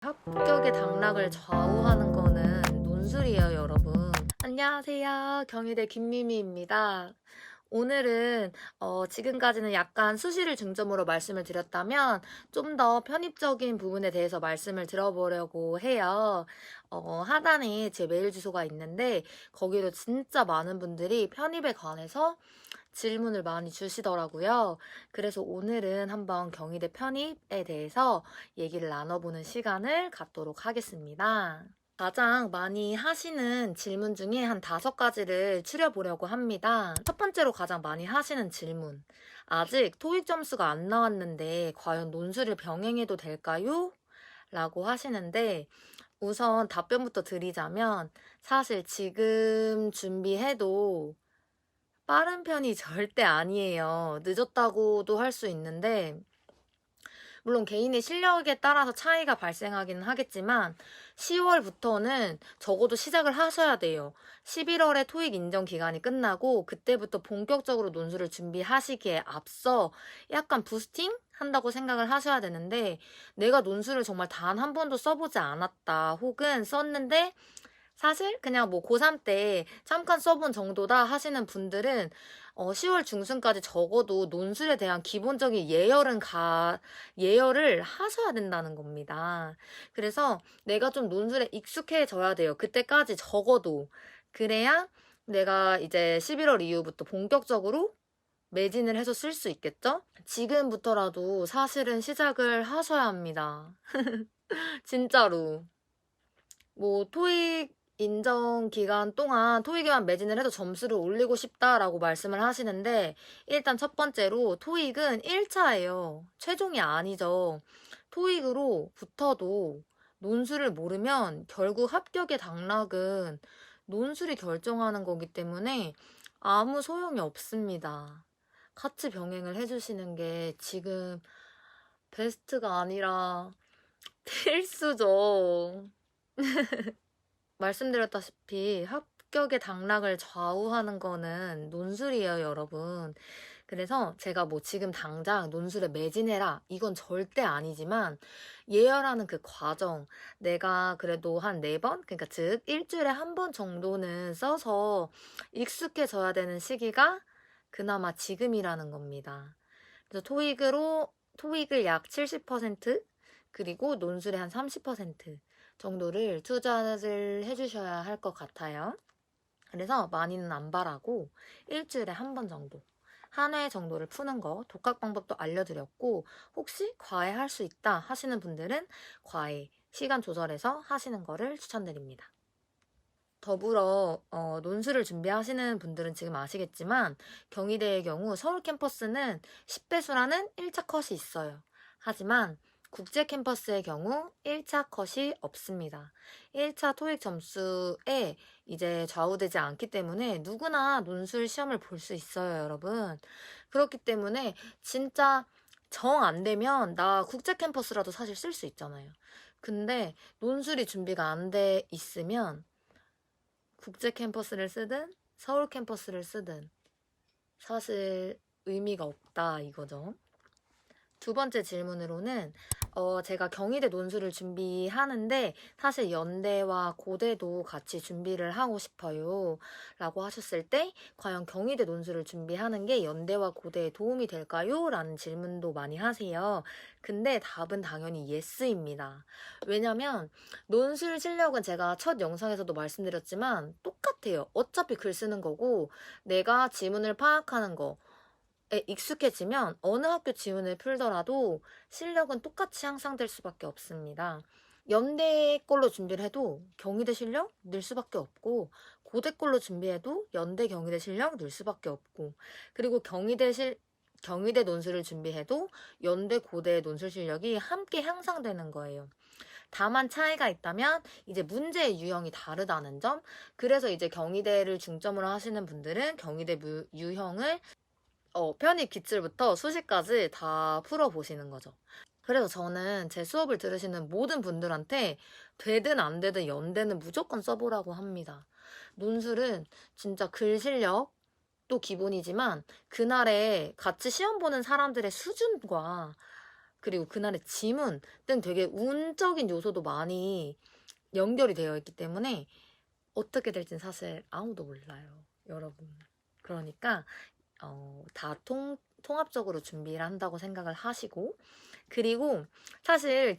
합격의 당락을 좌우하는 거는 논술이에요, 여러분. 안녕하세요. 경희대 김미미입니다. 오늘은 지금까지는 약간 수시를 중점으로 말씀을 드렸다면 좀 더 편입적인 부분에 대해서 말씀을 드려보려고 해요. 하단에 제 메일 주소가 있는데 거기로 진짜 많은 분들이 편입에 관해서 질문을 많이 주시더라고요. 그래서 오늘은 한번 경희대 편입에 대해서 얘기를 나눠보는 시간을 갖도록 하겠습니다. 가장 많이 하시는 질문 중에 한 5가지를 추려보려고 합니다. 첫 번째로 가장 많이 하시는 질문. 아직 토익 점수가 안 나왔는데 과연 논술을 병행해도 될까요? 라고 하시는데 우선 답변부터 드리자면 사실 지금 준비해도 빠른 편이 절대 아니에요. 늦었다고도 할 수 있는데 물론 개인의 실력에 따라서 차이가 발생하기는 하겠지만 10월부터는 적어도 시작을 하셔야 돼요. 11월에 토익 인정 기간이 끝나고 그때부터 본격적으로 논술을 준비하시기에 앞서 약간 부스팅 한다고 생각을 하셔야 되는데 내가 논술을 정말 단 한 번도 써보지 않았다 혹은 썼는데 사실 그냥 뭐 고3 때 잠깐 써본 정도다 하시는 분들은 10월 중순까지 적어도 논술에 대한 기본적인 예열을 하셔야 된다는 겁니다. 그래서 내가 좀 논술에 익숙해져야 돼요. 그때까지 적어도. 그래야 내가 이제 11월 이후부터 본격적으로 매진을 해서 쓸 수 있겠죠? 지금부터라도 사실은 시작을 하셔야 합니다. 진짜로. 뭐 토익 인정 기간 동안 토익에만 매진을 해도 점수를 올리고 싶다라고 말씀을 하시는데 일단 첫 번째로 토익은 1차예요. 최종이 아니죠. 토익으로 붙어도 논술을 모르면 결국 합격의 당락은 논술이 결정하는 거기 때문에 아무 소용이 없습니다. 같이 병행을 해주시는 게 지금 베스트가 아니라 필수죠. 말씀드렸다시피 합격의 당락을 좌우하는 거는 논술이에요, 여러분. 그래서 제가 뭐 지금 당장 논술에 매진해라 이건 절대 아니지만 예열하는 그 과정 내가 그래도 한 4번 그러니까 즉 일주일에 한 번 정도는 써서 익숙해져야 되는 시기가 그나마 지금이라는 겁니다. 그래서 토익을 약 70% 그리고 논술의 한 30% 정도를 투자를 해주셔야 할 것 같아요. 그래서 많이는 안 바라고 일주일에 한 번 정도 한 회 정도를 푸는 거 독학 방법도 알려드렸고 혹시 과외할 수 있다 하시는 분들은 과외 시간 조절해서 하시는 거를 추천드립니다. 더불어 논술을 준비하시는 분들은 지금 아시겠지만 경희대의 경우 서울 캠퍼스는 10배수라는 1차 컷이 있어요. 하지만 국제 캠퍼스의 경우 1차 컷이 없습니다. 1차 토익 점수에 이제 좌우되지 않기 때문에 누구나 논술 시험을 볼 수 있어요, 여러분. 그렇기 때문에 진짜 정 안 되면 나 국제 캠퍼스라도 사실 쓸 수 있잖아요. 근데 논술이 준비가 안 돼 있으면 국제 캠퍼스를 쓰든 서울 캠퍼스를 쓰든 사실 의미가 없다 이거죠. 두 번째 질문으로는 제가 경희대 논술을 준비하는데 사실 연대와 고대도 같이 준비를 하고 싶어요 라고 하셨을 때 과연 경희대 논술을 준비하는 게 연대와 고대에 도움이 될까요? 라는 질문도 많이 하세요. 근데 답은 당연히 예스입니다. 왜냐면 논술 실력은 제가 첫 영상에서도 말씀드렸지만 똑같아요. 어차피 글 쓰는 거고 내가 지문을 파악하는 거 익숙해지면 어느 학교 지문을 풀더라도 실력은 똑같이 향상될 수밖에 없습니다. 연대 걸로 준비를 해도 경희대 실력 늘 수밖에 없고 고대 걸로 준비해도 연대 경희대 실력 늘 수밖에 없고 그리고 경희대 논술을 준비해도 연대 고대 논술 실력이 함께 향상되는 거예요. 다만 차이가 있다면 이제 문제의 유형이 다르다는 점. 그래서 이제 경희대를 중점으로 하시는 분들은 경희대 유형을 편입 기출부터 수시까지 다 풀어보시는 거죠. 그래서 저는 제 수업을 들으시는 모든 분들한테 되든 안 되든 연대는 무조건 써보라고 합니다. 논술은 진짜 글 실력도 기본이지만 그날에 같이 시험 보는 사람들의 수준과 그리고 그날의 지문 등 되게 운적인 요소도 많이 연결이 되어 있기 때문에 어떻게 될진 사실 아무도 몰라요, 여러분. 그러니까 다 통합적으로 준비를 한다고 생각을 하시고, 그리고 사실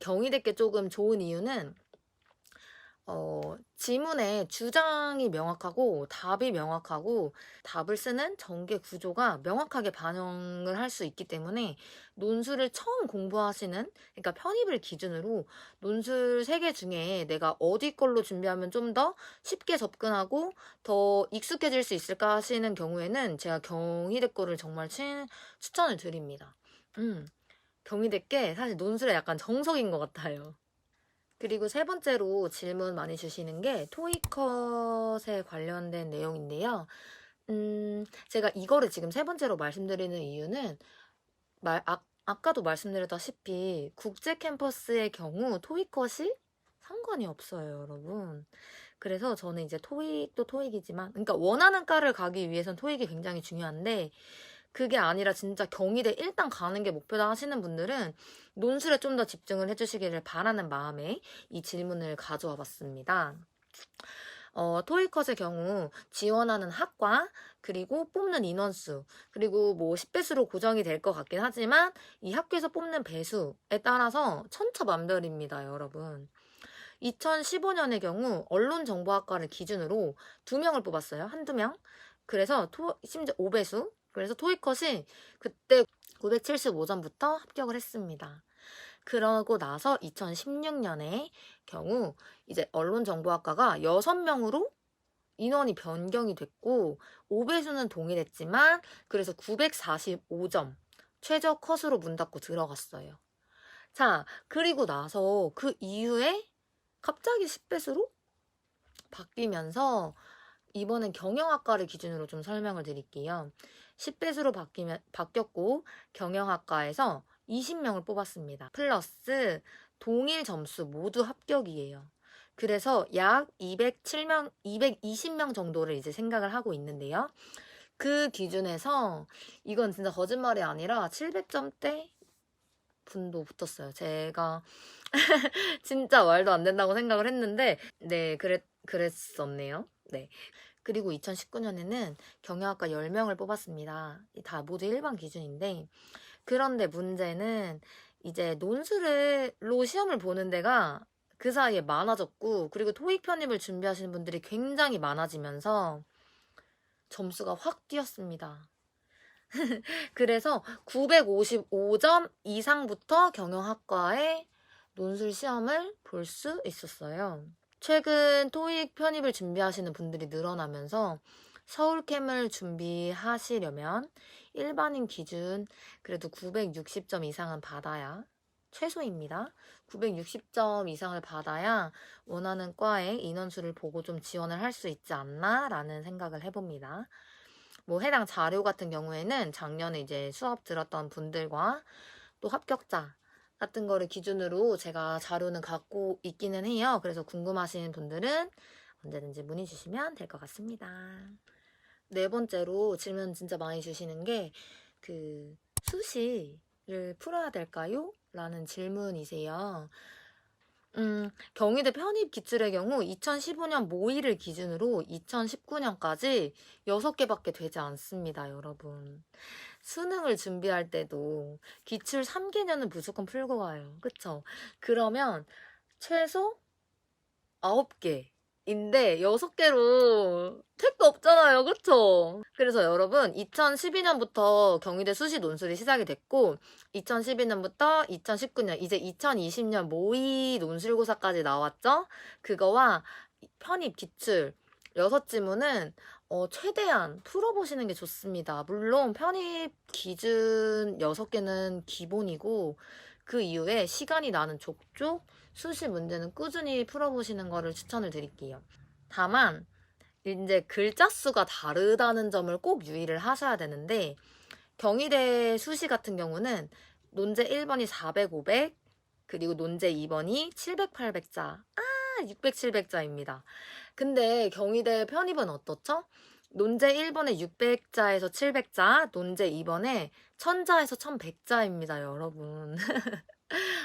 경희대께 조금 좋은 이유는 지문에 주장이 명확하고 답이 명확하고 답을 쓰는 전개 구조가 명확하게 반영을 할 수 있기 때문에 논술을 처음 공부하시는, 그러니까 편입을 기준으로 논술 3개 중에 내가 어디 걸로 준비하면 좀 더 쉽게 접근하고 더 익숙해질 수 있을까 하시는 경우에는 제가 경희대 거를 정말 추천을 드립니다. 경희대께 사실 논술에 약간 정석인 것 같아요. 그리고 세 번째로 질문 많이 주시는 게 토익컷에 관련된 내용인데요. 제가 이거를 지금 세 번째로 말씀드리는 이유는 아까도 말씀드렸다시피 국제 캠퍼스의 경우 토익컷이 상관이 없어요, 여러분. 그래서 저는 이제 토익도 토익이지만, 그러니까 원하는 과를 가기 위해선 토익이 굉장히 중요한데, 그게 아니라 진짜 경희대 일단 가는 게 목표다 하시는 분들은 논술에 좀 더 집중을 해주시기를 바라는 마음에 이 질문을 가져와 봤습니다. 토익컷의 경우 지원하는 학과, 그리고 뽑는 인원수, 그리고 뭐 10배수로 고정이 될 것 같긴 하지만 이 학교에서 뽑는 배수에 따라서 천차만별입니다, 여러분. 2015년의 경우 언론정보학과를 기준으로 2명을 뽑았어요. 한두 명. 그래서 심지어 5배수. 그래서 토익컷이 그때 975점부터 합격을 했습니다. 그러고 나서 2016년의 경우 이제 언론정보학과가 6명으로 인원이 변경이 됐고 5배수는 동일했지만 그래서 945점 최저 컷으로 문 닫고 들어갔어요. 자, 그리고 나서 그 이후에 갑자기 10배수로 바뀌면서 이번엔 경영학과를 기준으로 좀 설명을 드릴게요. 10배수로 바뀌었고 경영학과에서 20명을 뽑았습니다. 플러스 동일 점수 모두 합격이에요. 그래서 약 220명 정도를 이제 생각을 하고 있는데요. 그 기준에서 이건 진짜 거짓말이 아니라 700점대 분도 붙었어요. 제가 진짜 말도 안 된다고 생각을 했는데 네, 그랬었네요. 네. 그리고 2019년에는 경영학과 10명을 뽑았습니다. 다 모두 일반 기준인데 그런데 문제는 이제 논술로 시험을 보는 데가 그 사이에 많아졌고 그리고 토익 편입을 준비하시는 분들이 굉장히 많아지면서 점수가 확 뛰었습니다. 그래서 955점 이상부터 경영학과의 논술 시험을 볼 수 있었어요. 최근 토익 편입을 준비하시는 분들이 늘어나면서 서울캠을 준비하시려면 일반인 기준 그래도 960점 이상은 받아야 최소입니다. 960점 이상을 받아야 원하는 과의 인원수를 보고 좀 지원을 할 수 있지 않나 라는 생각을 해봅니다. 뭐 해당 자료 같은 경우에는 작년에 이제 수업 들었던 분들과 또 합격자 같은 거를 기준으로 제가 자료는 갖고 있기는 해요. 그래서 궁금하신 분들은 언제든지 문의 주시면 될 것 같습니다. 네 번째로 질문 진짜 많이 주시는 게 그 수시를 풀어야 될까요? 라는 질문이세요. 경희대 편입 기출의 경우 2015년 모의를 기준으로 2019년까지 6개밖에 되지 않습니다, 여러분. 수능을 준비할 때도 기출 3개년은 무조건 풀고 가요. 그쵸? 그러면 최소 9개인데 6개로 택도 없잖아요. 그쵸? 그래서 여러분 2012년부터 경희대 수시 논술이 시작이 됐고 2012년부터 2019년 이제 2020년 모의 논술고사까지 나왔죠? 그거와 편입 기출 6지문은 최대한 풀어보시는 게 좋습니다. 물론 편입 기준 6개는 기본이고 그 이후에 시간이 나는 족족 수시 문제는 꾸준히 풀어보시는 거를 추천을 드릴게요. 다만 이제 글자 수가 다르다는 점을 꼭 유의를 하셔야 되는데 경희대 수시 같은 경우는 논제 1번이 400, 500 그리고 논제 2번이 700, 800자 600, 700자입니다. 근데 경희대 편입은 어떻죠? 논제 1번에 600자에서 700자, 논제 2번에 1000자에서 1100자입니다, 여러분.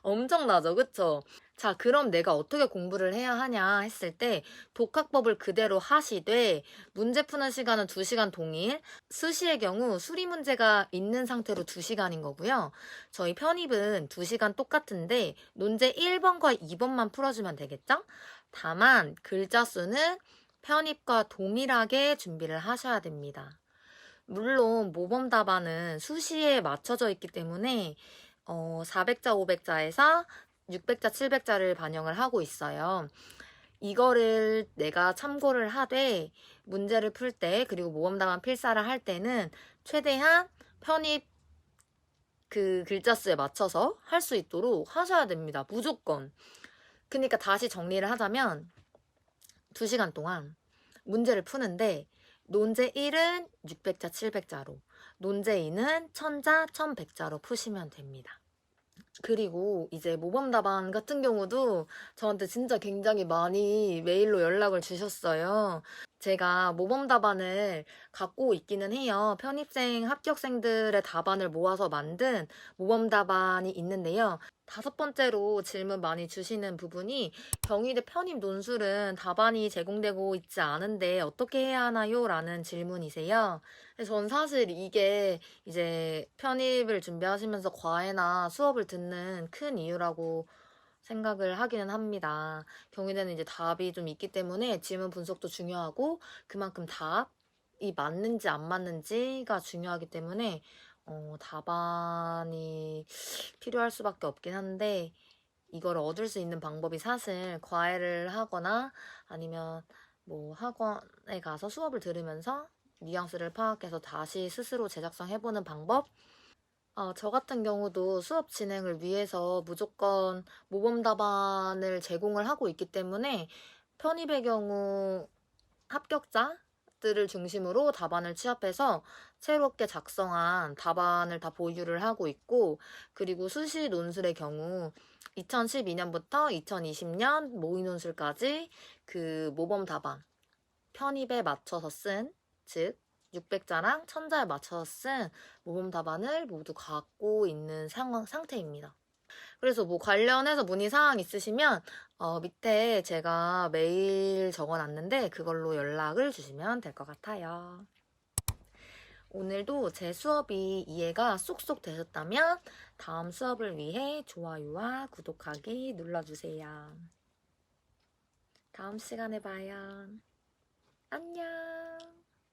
엄청나죠, 그쵸? 자, 그럼 내가 어떻게 공부를 해야 하냐 했을 때 독학법을 그대로 하시되 문제 푸는 시간은 2시간 동일, 수시의 경우 수리 문제가 있는 상태로 2시간인 거고요. 저희 편입은 2시간 똑같은데 논제 1번과 2번만 풀어주면 되겠죠? 다만 글자 수는 편입과 동일하게 준비를 하셔야 됩니다. 물론 모범 답안은 수시에 맞춰져 있기 때문에 400자, 500자에서 600자, 700자를 반영을 하고 있어요. 이거를 내가 참고를 하되 문제를 풀 때 그리고 모범 답안 필사를 할 때는 최대한 편입 그 글자 수에 맞춰서 할 수 있도록 하셔야 됩니다. 무조건. 그러니까 다시 정리를 하자면 2시간 동안 문제를 푸는데 논제 1은 600자, 700자로, 논제 2는 1000자, 1100자로 푸시면 됩니다. 그리고 이제 모범 답안 같은 경우도 저한테 진짜 굉장히 많이 메일로 연락을 주셨어요. 제가 모범 답안을 갖고 있기는 해요. 편입생 합격생들의 답안을 모아서 만든 모범 답안이 있는데요. 5번째로 질문 많이 주시는 부분이 경희대 편입 논술은 답안이 제공되고 있지 않은데 어떻게 해야 하나요? 라는 질문이세요. 전 사실 이게 이제 편입을 준비하시면서 과외나 수업을 듣는 큰 이유라고 생각을 하기는 합니다. 경희대는 이제 답이 좀 있기 때문에 지문 분석도 중요하고 그만큼 답이 맞는지 안 맞는지가 중요하기 때문에 답안이 필요할 수밖에 없긴 한데 이걸 얻을 수 있는 방법이 사실 과외를 하거나 아니면 뭐 학원에 가서 수업을 들으면서 뉘앙스를 파악해서 다시 스스로 제작성 해보는 방법? 저 같은 경우도 수업 진행을 위해서 무조건 모범 답안을 제공을 하고 있기 때문에 편입의 경우 합격자들을 중심으로 답안을 취합해서 새롭게 작성한 답안을 다 보유를 하고 있고, 그리고 수시 논술의 경우 2012년부터 2020년 모의 논술까지 그 모범 답안 편입에 맞춰서 쓴, 즉 600자랑 1000자에 맞춰서 쓴 모범 답안을 모두 갖고 있는 상태입니다. 그래서 뭐 관련해서 문의사항 있으시면 밑에 제가 메일 적어놨는데 그걸로 연락을 주시면 될 것 같아요. 오늘도 제 수업이 이해가 쏙쏙 되셨다면 다음 수업을 위해 좋아요와 구독하기 눌러주세요. 다음 시간에 봐요. 안녕.